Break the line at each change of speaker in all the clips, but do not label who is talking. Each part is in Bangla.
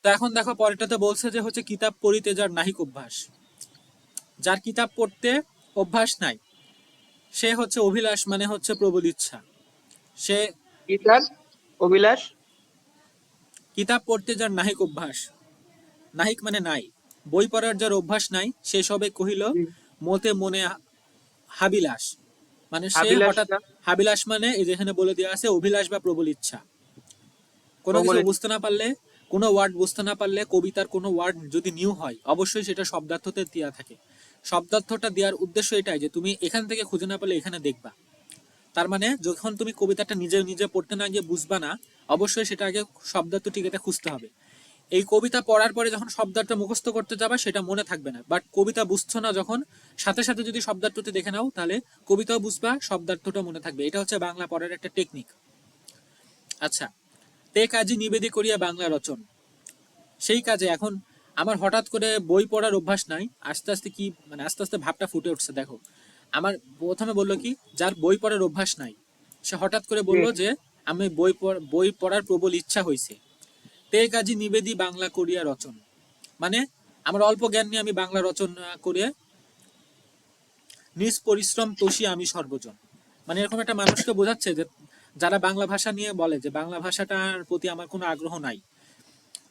তো এখন দেখো পরেরটাতে বলছে যে হচ্ছে কিতাব পড়িতে যার নাহিক অভ্যাস। যার কিতাব পড়তে অভ্যাস নাই সে হচ্ছে অভিলাষ মানে হচ্ছে প্রবল ইচ্ছা। সে
কি স্যার? অভিলাষ?
কিতাব পড়তে যার নাহিক অভ্যাস, নাহিক মানে নাই, বই পড়ার যার অভ্যাস নাই সে সবে কহিল
জি।
মতে মনে হাবিলাস। মানে সে
আবিলাস
হঠাৎ,
না?
হাবিলাস মানে এই যেখানে বলে দেওয়া আছে অভিলাষ বা প্রবল ইচ্ছা। কোনো কিছু
প্রবল
বুঝতে না পারলে, কোনো ওয়ার্ড বুঝতে না পারলে, কবিতার কোনো ওয়ার্ড যদি নিউ হয় অবশ্যই সেটা শব্দার্থতে দেওয়া থাকে। শব্দার্থটা দেওয়ার উদ্দেশ্য এটাই যে তুমি এখান থেকে খুঁজে না পেলে এখানে দেখবা। তার মানে যখন তুমি কবিতাটা নিজে নিজে পড়তে না গিয়ে বুঝবা না, অবশ্যই সেটা আগে শব্দার্থ টিকেতে খুঁজতে হবে। এই কবিতা পড়ার পরে যখন শব্দার্থ মুখস্থ করতে যাবা সেটা মনে থাকবে না, বাট কবিতা বুঝছো না যখন, সাথে সাথে যদি শব্দার্থতে দেখে নাও তাহলে কবিতাও বুঝবা, শব্দার্থটা মনে থাকবে। এটা হচ্ছে বাংলা পড়ার একটা টেকনিক। আচ্ছা, তে কাজী নিবেদি করিয়া বাংলা রচন। সেই কাজে এখন আমার হঠাৎ করে বই পড়ার অভ্যাস নাই, আস্তে আস্তে কি মানে আস্তে আস্তে ভাবটা ফুটে উঠছে। দেখো আমার প্রথমে বললো কি যার বই পড়ার অভ্যাস নাই সে হঠাৎ করে
জি।
বলল যে আমি বই পড়ার প্রবল ইচ্ছা হয়েছে। তে কাজী নিবেদি বাংলা করিয়া রচন, মানে আমার অল্প জ্ঞান নিয়ে আমি বাংলা রচনা করে নিজ পরিশ্রম তোষি আমি সর্বজন। মানে এরকম একটা মানুষকে বোঝাচ্ছে যে যারা বাংলা ভাষা নিয়ে বলে যে বাংলা ভাষাটার প্রতি আমার কোনো আগ্রহ নাই,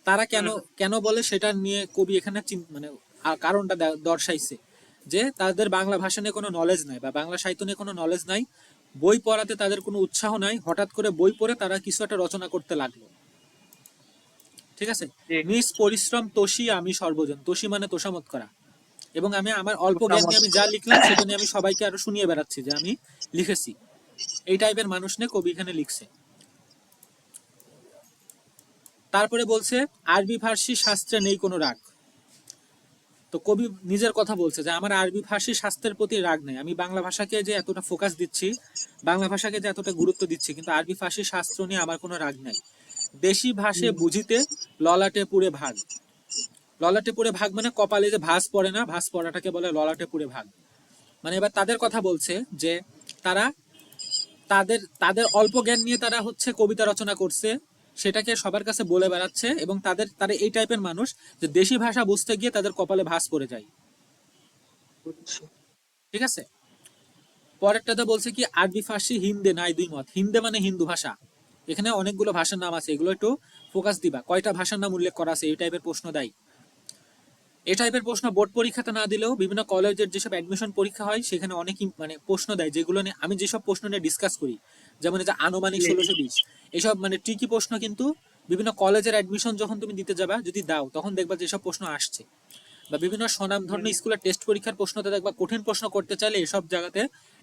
তারা কেন
হুম।
কেন বলে সেটা নিয়ে কবি এখানে মানে কারণটা দর্শাইছে যে তাদের বাংলা ভাষা নিয়ে কোনো নলেজ নাই বা বাংলা সাহিত্য নিয়ে কোনো নলেজ নাই, বই পড়াতে তাদের কোনো উৎসাহ নাই, হঠাৎ করে বই পড়ে তারা কিছু একটা রচনা করতে লাগলো। ঠিক আছে,
জি।
নিজ পরিশ্রম তোষি আমি সর্বজন, তোষি মানে তোষামত করা, এবং আমি আমার অল্প জ্ঞান নিয়ে আমি যা লিখলাম সেটা নিয়ে আমি সবাইকে আরো শুনিয়ে বেড়াচ্ছি যে আমি লিখেছি। এই টাইপের মানুষ নিয়ে কবি এখানে লিখছে। তারপরে বলছে আরবি ফার্সি শাস্ত্রে নেই কোনো রাগ। তো কবি নিজের কথা বলছে যে আমার আরবি ফার্সি শাস্ত্রের প্রতি রাগ নেই, আমি বাংলা ভাষাকে যে এতটা ফোকাস দিচ্ছি, বাংলা ভাষাকে যে এতটা গুরুত্ব দিচ্ছি, কিন্তু আরবি ফার্সি শাস্ত্র নিয়ে আমার কোনো রাগ নাই। দেশি ভাষে
হুম।
বুঝিতে ললাটে পুড়ে ভাগ। ললাটে পুড়ে ভাগ মানে কপালে যে ভাঁজ পড়ে না, ভাঁজ পড়াটাকে বলে ললাটে পুড়ে ভাগ। মানে এবার তাদের কথা বলছে যে তারা তাদের তাদের অল্প জ্ঞান নিয়ে তারা হচ্ছে কবিতা রচনা করছে, সেটাকে সবার কাছে বলে বেড়াচ্ছে, এবং তারা এই টাইপের মানুষ যে দেশি ভাষা বুঝতে গিয়ে তাদের কপালে ভাঁজ পড়ে যায়।
বুঝছি।
ঠিক আছে, পরেরটাতে বলছে কি আরবি ফার্সি হিন্দে নাই দুই মত। হিন্দে মানে হিন্দু ভাষা, এখানে অনেকগুলো ভাষার নাম আছে, এগুলো একটু ফোকাস দিবা, কয়টা ভাষার নাম উল্লেখ করা আছে এই টাইপের প্রশ্ন দেয়। এই টাইপের প্রশ্ন বোর্ড পরীক্ষাতে না দিলেও বিভিন্ন কলেজের যেসব অ্যাডমিশন পরীক্ষা হয় সেখানে অনেকই মানে প্রশ্ন দেয়, যেগুলো নিয়ে আমি যেসব প্রশ্ন নিয়ে ডিসকাস করি, যেমন এই যে আনুমানিক
জি।
1620, এইসব মানে ট্রিকি প্রশ্ন কিন্তু বিভিন্ন কলেজের অ্যাডমিশন যখন তুমি দিতে যাবা যদি দাও তখন দেখবা যেসব প্রশ্ন আসছে, বা বিভিন্ন স্বনাম ধর্মী স্কুলের টেস্ট পরীক্ষার প্রশ্নতে দেখবা কঠিন প্রশ্ন করতে চাইলে এসব জায়গাতে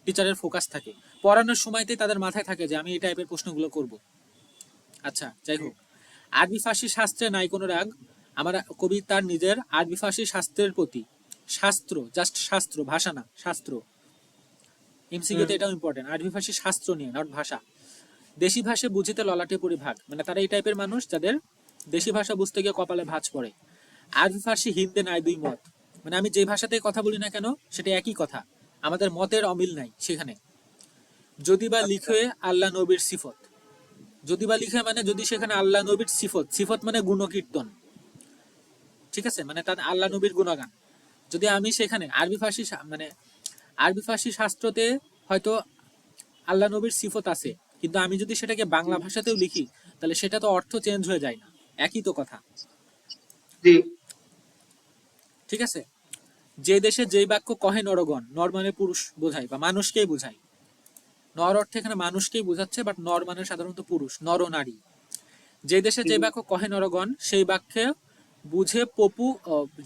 টিচারের ফোকাস থাকে, পড়ানোর সময়তেই তাদের মাথায় থাকে যে আমি এই টাইপের প্রশ্নগুলো করব। আচ্ছা যাই হোক, আরবি ফার্সি শাস্ত্রে নাই কোনো রাগ। আমার কবি তার নিজের আরবি ফার্সি শাস্ত্রের প্রতি, শাস্ত্র জাস্ট শাস্ত্র, ভাষা না শাস্ত্র, এমসিকিউতে
হুম।
এটাও ইম্পর্টেন্ট, আরবি ফার্সি শাস্ত্র নিয়ে নট ভাষা। দেশি ভাষা বুঝিতে ললাটে পরিভাগ, মানে তারা এই টাইপের মানুষ যাদের দেশি ভাষা বুঝতে গিয়ে কপালে ভাঁজ পড়ে। আরবি ফার্সি হিন্দে নাই দুই মত, মানে আমি যে ভাষাতেই কথা বলি না কেন সেটা একই কথা, আমাদের মতের অমিল নাই সেখানে। যদি বা
আচ্ছা।
লিখে আল্লাহ নবীর সিফত, যদি বা লিখে মানে যদি সেখানে আল্লাহ নবীর সিফত, সিফত মানে গুণকীর্তন, ঠিক আছে, মানে তার আল্লাহ নবীর গুণগান, যদি আমি সেখানে আরবি ফার্সি মানে আরবি ফার্সি শাস্ত্রতে হয়তো আল্লাহ নবীর সিফত আছে, কিন্তু আমি যদি সেটাকে বাংলা ভাষাতেও লিখি তাহলে সেটা তো অর্থ চেঞ্জ হয়ে যায় না, একই তো কথা।
জি।
ঠিক আছে, যে দেশে যেই বাক্য কহে নরগণ, নর মানে পুরুষ বোঝায় বা মানুষকেই বোঝায়, নর অর্থে এখানে মানুষকেই বোঝাচ্ছে, বাট নর মানে সাধারণত পুরুষ, নর ও নারী। যে দেশে যে বাক্য কহে নরগণ সেই বাক্যে বুঝে পপু,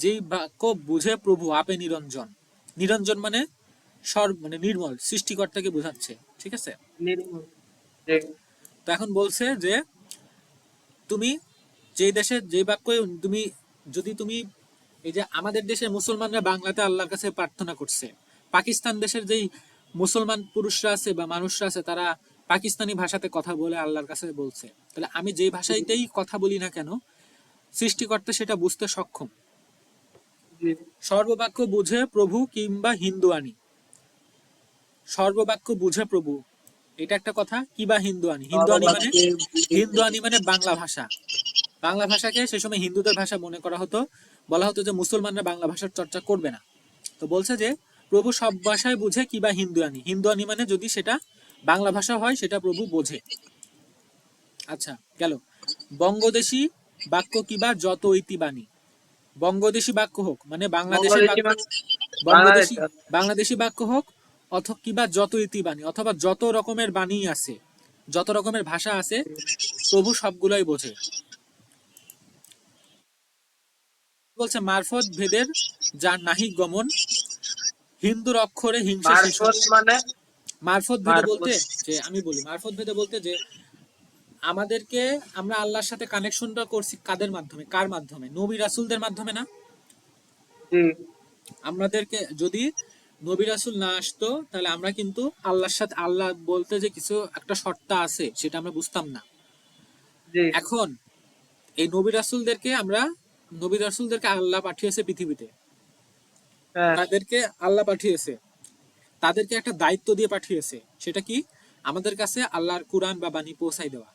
যেই বাক্য বুঝে প্রভু আপে নিরঞ্জন। নিরঞ্জন মানে মানে নির্মল, সৃষ্টিকর্তাকে বোঝাচ্ছে। ঠিক আছে,
নির্মল। জি।
তো এখন বলছে যে তুমি যে দেশে যে বাক্য তুমি, যদি তুমি এই যে আমাদের দেশের মুসলমানরা বাংলাতে আল্লাহর কাছে প্রার্থনা করছে, পাকিস্তান দেশের যেই মুসলমান পুরুষরা আছে বা মানুষরা আছে তারা পাকিস্তানি ভাষাতে কথা বলে আল্লাহর কাছে বলছে, তাহলে আমি যেই ভাষাতেই কথা বলি না কেন সৃষ্টিকর্তা সেটা বুঝতে সক্ষম।
জি।
সর্ববাক্য বুঝে প্রভু কিংবা হিন্দুয়ানি, সর্ববাক্য বুঝে প্রভু, এটা একটা কথা, কিবা হিন্দুয়ানি, হিন্দুয়ানি মানে
সর্ববাক্যে বুঝে প্রভু।
হিন্দুয়ানি মানে বাংলা ভাষা, বাংলা ভাষাকে সে সময় হিন্দুদের ভাষা মনে করা হতো, বলা হতো যে মুসলমানরা বাংলা ভাষার চর্চা করবে না। তো বলছে যে প্রভু সব ভাষায় বুঝে কিবা হিন্দুয়ানি, হিন্দুয়ানি মানে যদি সেটা বাংলা ভাষা হয় সেটা প্রভু বোঝে। আচ্ছা গেল, বঙ্গদেশী বাক্য কিবা যত ইতিবাণী, বঙ্গদেশী বাক্য হোক মানে বাংলাদেশের
বাংলাদেশি
বাক্য,
মানে বাংলাদেশ।
বঙ্গদেশী বাংলাদেশী বাক্য হোক অথবা কিবা যত ইতিবাণী, অথবা যত রকমের বাণী আছে, যত রকমের ভাষা আছে, প্রভু সবগুলোই বোঝে। বলছে মারফত ভেদের যার নাহি গমন, হিন্দুর অক্ষরে হিংসে শেষ।
মারফত মানে
মারফত ভেদে
মারফত।
বলতে যে আমি বলি মারফত ভেদে বলতে যে আমাদেরকে, আমরা আল্লাহর সাথে কানেকশনটা করছি কাদের মাধ্যমে, কার মাধ্যমে? নবী রাসূলদের মাধ্যমে না?
জি
আমাদেরকে যদি নবী রাসূল না আসতো তাহলে আমরা কিন্তু আল্লাহর সাথে, আল্লাহ বলতে যে কিছু একটা সত্তা আছে সেটা আমরা বুঝতাম না।
জি
এখন এই নবী রাসূলদেরকে আল্লাহ পাঠিয়েছে পৃথিবীতে,
হ্যাঁ
তাদেরকে আল্লাহ পাঠিয়েছে, তাদেরকে একটা দায়িত্ব দিয়ে পাঠিয়েছে, সেটা কি? আমাদের কাছে আল্লাহর কুরআন বা বাণী পৌঁছাই দেওয়া।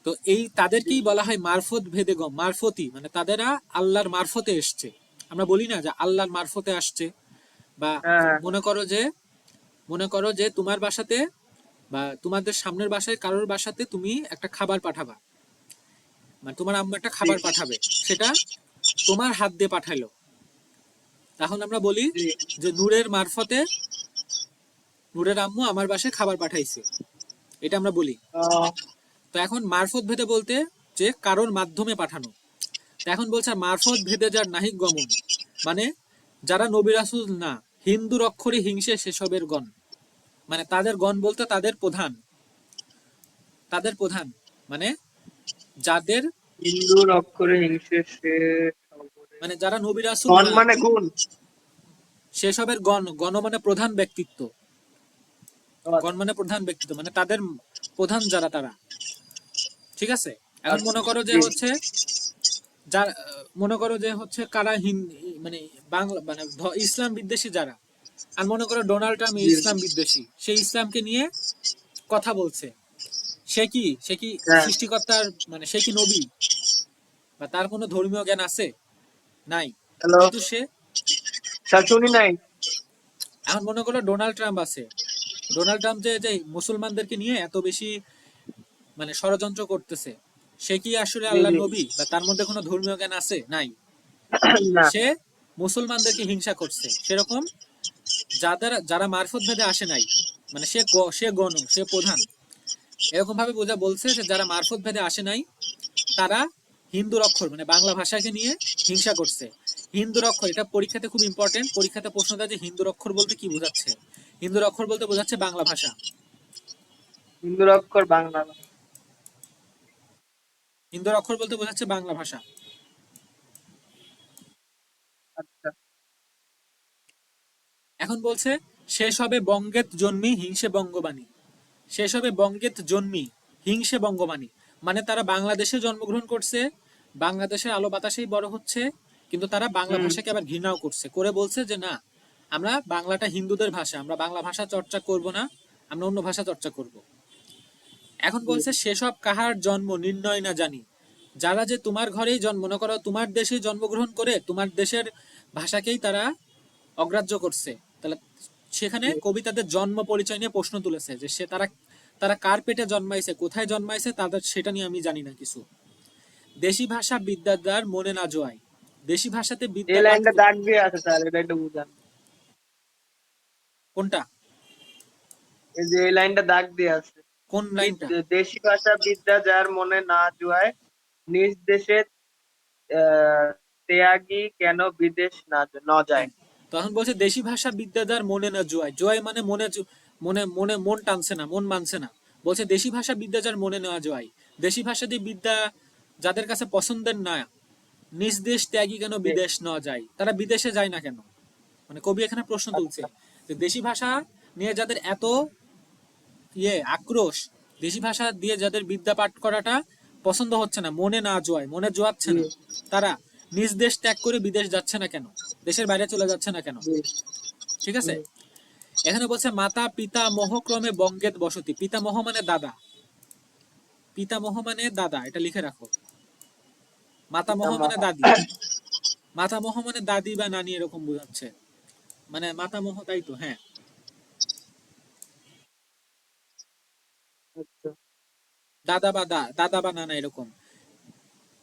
তো এই
জি
তাদেরকেই বলা হয় মারফত ভেদে গম, মারফতি মানে তাদেরা আল্লাহর মারফতে এসছে। আমরা বলি না যে আল্লাহর মারফতে আসছে, বা
হ্যাঁ
মনে করো যে তোমার বাসাতে বা তোমাদের সামনের বাসায় কারোর বাসাতে তুমি একটা খাবার পাঠাবা, মানে তোমার আম্মু একটা
জি
খাবার পাঠাবে, সেটা তোমার হাত দিয়ে পাঠাইলো, তখন আমরা বলি
জি
যে নূরের মারফতে নূরের আম্মু আমার বাসায় খাবার পাঠাইছে, এটা আমরা বলি।
আহ,
তো এখন মারফত ভেদে বলতে যে কারোর মাধ্যমে পাঠানো। তো এখন বলছে মারফত ভেদে যার নাহিক গমন, মানে যারা নবী রাসূল না, হিন্দুর অক্ষরে হিংসে সেসবের গণ, মানে তাদের গণ বলতে তাদের প্রধান মানে যাদের,
হিন্দুর অক্ষরে হিংসে সে সর্বরে।
মানে যারা নবী রাসূল
গণ
না,
মানে গুণ।
সেসবের গণ, গণ মানে প্রধান ব্যক্তিত্ব, গণ
আচ্ছা
মানে প্রধান ব্যক্তিত্ব মানে তাদের প্রধান যারা তারা, ঠিক আছে? এখন
আচ্ছা,
মনে করো যে
জি
হচ্ছে যার মনে করো যে হচ্ছে কারা মানে বাংলা মানে ইসলাম বিদ্বেষী যারা, আর মনে করো ডোনাল্ড ট্রাম্প
জি
ইসলাম বিদ্বেষী, সেই ইসলামকে নিয়ে কথা বলছে, সে কি
হ্যাঁ
সৃষ্টিকর্তার, মানে সে কি নবী বা তার কোনো ধর্মীয় জ্ঞান আছে? নাই।
হ্যালো
কিন্তু সে,
স্যার শুনি নাই।
এখন মনে করো ডোনাল্ড ট্রাম্প আছে, ডোনাল্ড ট্রাম্প যে মুসলমানদেরকে নিয়ে এত বেশি মানে ষড়যন্ত্র করতেছে, সে কি আসলে
জি
আল্লাহর
জি
নবী বা তার মধ্যে কোনো ধর্মীয় জ্ঞান আছে? নাই।
না
সে মুসলমানদেরকে হিংসা করছে। সেরকম যারা মারফত ভেদে আসে নাই, মানে সে প্রধান, এরকম ভাবে বলছে যে যারা মারফত ভেদে আসে নাই তারা হিন্দুর অক্ষর মানে বাংলা ভাষাকে নিয়ে হিংসা করছে। হিন্দুর অক্ষর, এটা পরীক্ষাতে খুব ইম্পর্টেন্ট, পরীক্ষাতে প্রশ্ন দেয় যে হিন্দুর অক্ষর বলতে কি বোঝাচ্ছে। হিন্দুর অক্ষর বলতে বোঝাচ্ছে বাংলা ভাষা।
হিন্দুর অক্ষর বাংলা।
হিন্দুর অক্ষর বলতে বোঝাচ্ছে বাংলা ভাষা।
আচ্ছা
এখন বলছে শেষ হবে বঙ্গেত জন্মি হিংসে বঙ্গবাণী, শেষ হবে বঙ্গেত জন্মি হিংসে বঙ্গবাণী, মানে তারা বাংলাদেশে জন্মগ্রহণ করছে, বাংলাদেশের আলো বাতাসেই বড় হচ্ছে, কিন্তু তারা বাংলা
হুম
ভাষাকে আবার ঘৃণাও করছে, করে বলছে যে না, আমরা বাংলাটা হিন্দুদের ভাষা, আমরা বাংলা ভাষা চর্চা করব না, আমরা অন্য ভাষা চর্চা করব। এখন
জি
বলছে সেসব কাহার জন্ম নির্ণয় না জানি, যারা যে তোমার ঘরেই জন্ম, মনে করো তোমার দেশে জন্মগ্রহণ করে তোমার দেশের ভাষাকেই তারা অগ্রাহ্য করছে, তাহলে সেখানে
জি
কবি তাদের জন্ম পরিচয় নিয়ে প্রশ্ন তুলেছে যে সে তারা তারা কার পেটে জন্মাইছে, কোথায় জন্মাইছে, তাদের সেটা নিয়ে আমি জানি না কিছু। দেশি ভাষা বিদ্যার মনে না জোয়ায়, দেশি ভাষাতে
এই
বিদ্যা পাঠ
লাইনটা দাগ দিয়ে আছে স্যার, এটা একটু বুঝান।
কোনটা?
এই যে এই লাইনটা দাগ দিয়ে আছে।
কোন লাইনটা?
দেশি ভাষা বিদ্যা যার মনে না জুয়ায়, নিজ দেশে ত্যাগী কেন বিদেশ না ন যায়।
হ্যাঁ, তখন বলছে দেশি ভাষা বিদ্যাদার মনে না জোয়ায়, জোয়ায় মানে মনে মনে মনে মন টানছে না, মন মানছে না। বলছে দেশি ভাষা বিদ্যা যার মনে নেওয়া জোয়ায়, দেশি ভাষা দিয়ে বিদ্যা যাদের কাছে পছন্দের না, নিজ দেশ ত্যাগী কেন
এ-
বিদেশ না যায়, তারা বিদেশে যায় না কেন? মানে কবি এখানে প্রশ্ন তুলছে
আচ্ছা
যে দেশি ভাষা নিয়ে যাদের এত আক্রোশ, দেশি ভাষা দিয়ে যাদের বিদ্যা পাঠ করাটা পছন্দ হচ্ছে না, মনে না জোয়ায়, মনে জোয়াচ্ছে
জি
না, তারা নিজ দেশ ত্যাগ করে বিদেশ যাচ্ছে না কেন, দেশের বাইরে চলে যাচ্ছে না কেন?
জি
ঠিক আছে।
হুম,
এখানে বলছে মাতা পিতা মোহক্রমে বঙ্গেত বসতি, পিতামহ মানে দাদা, পিতামহ মানে দাদা, এটা লিখে রাখো। মাতামহ
পিতামহ।
মানে দাদি, মাতামহ মানে দাদি বা নানি এরকম বোঝাচ্ছে, মানে মাতামহ, তাই তো? হ্যাঁ,
আচ্ছা।
দাদা বা দাদা বা নানা এরকম।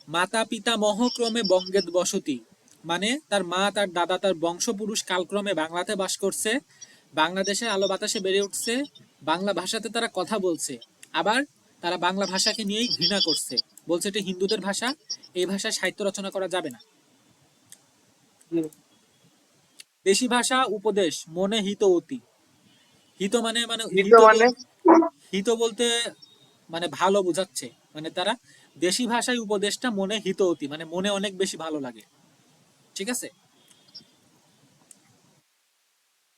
মাতা পিতামহ ক্রমে বঙ্গেত বসতি, মানে তার মা তার দাদা তার বংশপুরুষ কালক্রমে বাংলাতে বাস করছে, বাংলাদেশের আলো বাতাসে বেড়ে উঠছে, বাংলা ভাষাতে তারা কথা বলছে, আবার তারা বাংলা ভাষাকে নিয়েই ঘৃণা করছে, বলছে এটা হিন্দুদের ভাষা, এই ভাষায় সাহিত্য রচনা করা যাবে না।
জি।
দেশি ভাষা উপদেশ মনে হিত অতি, হিত মানে মানে
হিত
হিত
মানে?
হিত বলতে মানে ভালো বোঝাচ্ছে, মানে তারা দেশি ভাষায় উপদেশটা মনে হিত অতি মানে মনে অনেক বেশি ভালো লাগে। ঠিক আছে,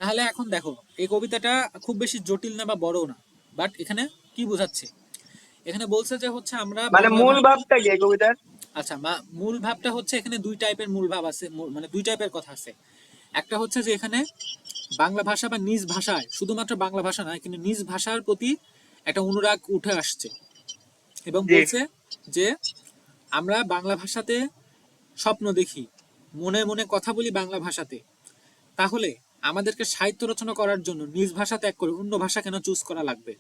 তাহলে এখন দেখো এই কবিতাটা খুব বেশি জটিল না বা বড় না, বাট এখানে কি বোঝাচ্ছে, এখানে বলছে যে হচ্ছে আমরা
মানে
বাংলা
মূল ভাবটা কি এই কবিতার?
আচ্ছা মূল ভাবটা হচ্ছে এখানে দুই টাইপের মূল ভাব আছে, মানে দুই টাইপের কথা আছে। একটা হচ্ছে যে এখানে বাংলা ভাষা বা নিজ ভাষায়, শুধুমাত্র বাংলা ভাষা নয় কিন্তু নিজ ভাষার প্রতি একটা অনুরাগ উঠে আসছে, এবং
জি
বলছে যে আমরা বাংলা ভাষাতে স্বপ্ন দেখি, মনে মনে কথা বলি বাংলা ভাষাতে, তাহলে আমাদেরকে সাহিত্য রচনা করার জন্য নিজ ভাষা ত্যাগ করে অন্য ভাষা কেন চুজ করা লাগবে?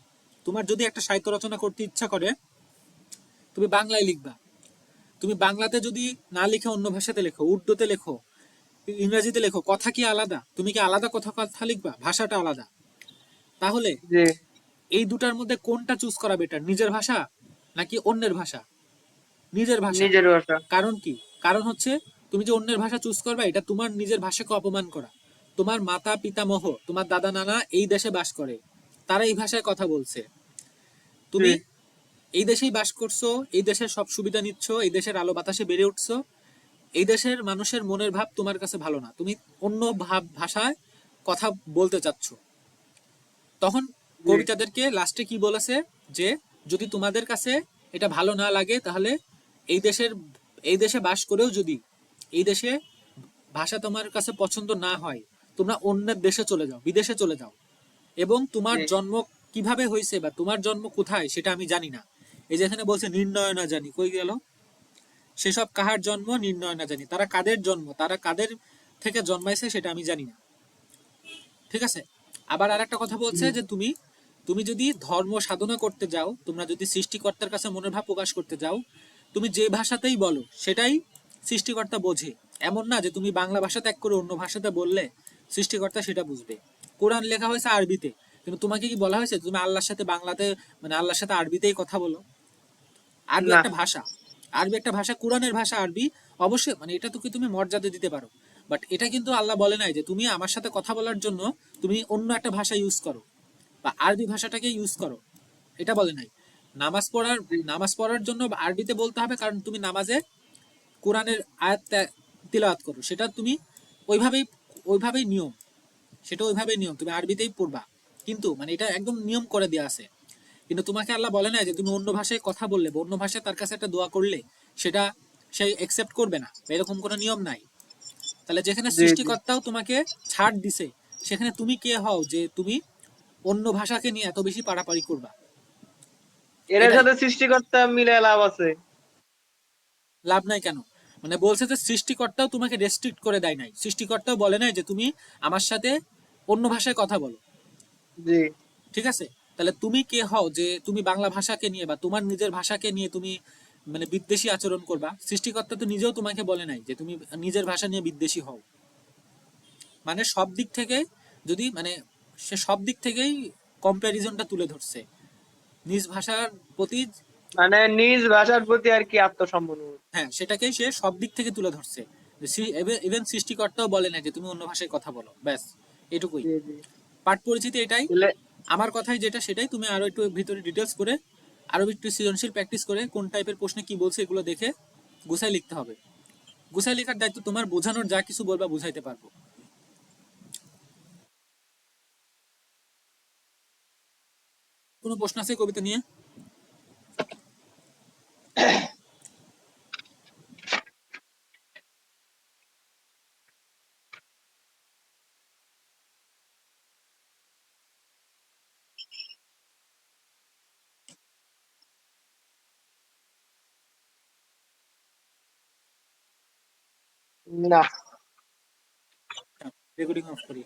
তোমার যদি একটা সাহিত্য রচনা করতে ইচ্ছা করে, তুমি বাংলায় লিখবা, তুমি বাংলাতে যদি না লিখে অন্য ভাষাতে লেখো, উর্দুতে লেখো, ইংরেজিতে লেখো, কথা কি আলাদা? তুমি কি আলাদা কথা কথা লিখবা? ভাষাটা আলাদা। তাহলে
জি।
এই দুটার মধ্যে কোনটা চুজ করা বেটার, নিজের ভাষা নাকি অন্যের ভাষা? নিজের ভাষা।
নিজের ভাষা।
কারণ কি? কারণ হচ্ছে তুমি যে অন্যের ভাষা চুজ করবে এটা তোমার নিজের ভাষাকে অপমান করা। তোমার মাতা পিতামহ, তোমার দাদা নানা এই দেশে বাস করে, তারা এই ভাষায় কথা বলছে,
জি
তুমি এই দেশেই বাস করছো, এই দেশের সব সুবিধা নিচ্ছ, এই দেশের আলো বাতাসে বেড়ে উঠছো, এই দেশের মানুষের মনের ভাব তোমার কাছে ভালো না, তুমি অন্য ভাষায় কথা বলতে চাচ্ছ। তখন
জি
কবিতাদেরকে লাস্টে কি বলেছে, যে যদি তোমাদের কাছে এটা ভালো না লাগে তাহলে এই দেশের, এই দেশে বাস করেও যদি এই দেশে ভাষা তোমার কাছে পছন্দ না হয়, তোমরা অন্যের দেশে চলে যাও, বিদেশে চলে যাও, এবং তোমার
জি
জন্ম কিভাবে হয়েছে বা তোমার জন্ম কোথায় সেটা আমি জানি না। এই যেখানে বলছে নির্ণয় না জানি, কই গেল? সেসব কাহার জন্ম নির্ণয় না জানি, তারা কাদের জন্ম, তারা কাদের থেকে জন্মাইছে সেটা আমি জানি না। ঠিক আছে, আবার আর একটা কথা বলছে যে তুমি তুমি যদি ধর্ম সাধনা করতে যাও, তোমরা যদি সৃষ্টিকর্তার কাছে মনের ভাব প্রকাশ করতে যাও, তুমি যে ভাষাতেই বলো সেটাই সৃষ্টিকর্তা বোঝে। এমন না যে তুমি বাংলা ভাষা ত্যাগ করে অন্য ভাষাতে বললে সৃষ্টিকর্তা সেটা বুঝবে। কোরআন লেখা হয়েছে আরবিতে, কিন্তু তোমাকে কি বলা হয়েছে তুমি আল্লাহর সাথে বাংলাতে, মানে আল্লাহর সাথে আরবিতেই কথা বলো? আরবি
না।
একটা ভাষা, আরবি একটা ভাষা, কোরআনের ভাষা আরবি, অবশ্যই মানে এটা তো কি তুমি মর্যাদা দিতে পারো, বাট এটা কিন্তু আল্লাহ বলে নাই যে তুমি আমার সাথে কথা বলার জন্য তুমি অন্য একটা ভাষা ইউজ করো বা আরবি ভাষাটাকে ইউজ করো, এটা বলে নাই। নামাজ পড়ার,
জি
নামাজ পড়ার জন্য আরবিতে বলতে হবে, কারণ তুমি নামাজে কোরআনের আয়াত তিলাওয়াত করো, সেটা তুমি ওইভাবেই, ওইভাবেই নিয়ম, সেটা ওইভাবেই নিয়ম, তুমি আরবিতেই পড়বা, কিন্তু মানে এটা একদম নিয়ম করে দেওয়া আছে। কিন্তু তোমাকে আল্লাহ বলে না যে তুমি অন্য ভাষায় কথা বললে বা অন্য ভাষায় তার কাছে একটা দোয়া করলে সেটা সে একসেপ্ট করবে না, এরকম কোনো নিয়ম নাই। তাহলে যেখানে
জি জি।
সৃষ্টিকর্তাও তোমাকে ছাড় দিছে, সেখানে তুমি কে হও যে তুমি অন্য ভাষাকে নিয়ে এত বেশি পাড়াপাড়ি করবা?
এর
এটাই,
সাথে সৃষ্টিকর্তা মিলে লাভ আছে?
লাভ নাই কেন? মানে বলছে যে সৃষ্টিকর্তাও তোমাকে রেস্ট্রিক্ট করে দেয় নাই, সৃষ্টিকর্তাও বলে নাই যে তুমি আমার সাথে অন্য ভাষায় কথা বলো।
জি
ঠিক আছে, তাহলে তুমি কে হও যে তুমি বাংলা ভাষাকে নিয়ে বা তোমার নিজের ভাষাকে নিয়ে তুমি মানে বিদ্বেষী আচরণ করবা? সৃষ্টিকর্তা তো নিজেও তোমাকে বলে নাই যে তুমি নিজের ভাষা নিয়ে বিদ্বেষী হও। মানে সব দিক থেকে, যদি মানে সে সব দিক থেকেই কম্প্যারিজনটা তুলে ধরছে নিজ ভাষার প্রতি।
মানে নিজ ভাষার প্রতি আর কি আত্মসম্মান।
হ্যাঁ, সেটাকেই সে সব দিক থেকে তুলে ধরছে, ইভেন সৃষ্টিকর্তাও বলে না যে তুমি অন্য ভাষায় কথা বলো, ব্যাস এটুকুই।
জি জি।
পাঠ পরিচিতি এটাই,
তাহলে
আমার কথাই যেটা সেটাই, তুমি আরো একটু ভিতরে ডিটেলস করে আরো একটু সৃজনশীল প্র্যাকটিস করে কোন টাইপের প্রশ্নে কি বলছে এগুলো দেখে গুছাই লিখতে হবে। গুছাই লেখার দায়িত্ব তোমার, বোঝানোর যা কিছু বলবা বুঝাইতে পারবো। কোনো প্রশ্ন আছে কবিতা নিয়ে?
না।
রেকর্ডিং অফ করি।